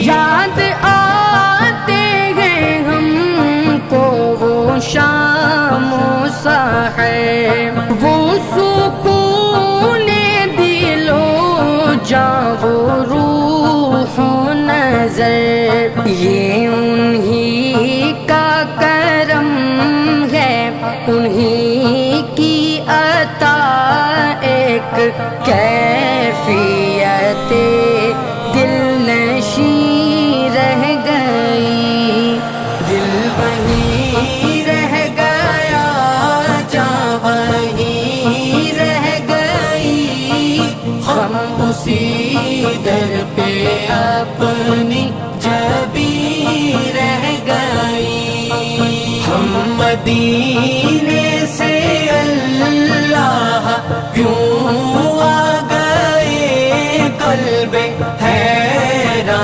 یاد آتے ہیں ہم کو وہ شام و سحر، وہ سکون دل و جاں، وہ روح و نظر، یہ انہی کا کرم ہے، انہی کی عطا ایک کیفیت دل نشیں رہ گئی، دل وہیں رہ گیا، جاں وہیں رہ گئی، غم اسی در پہ اپنی جبیں رہ گئی، ہم مدینے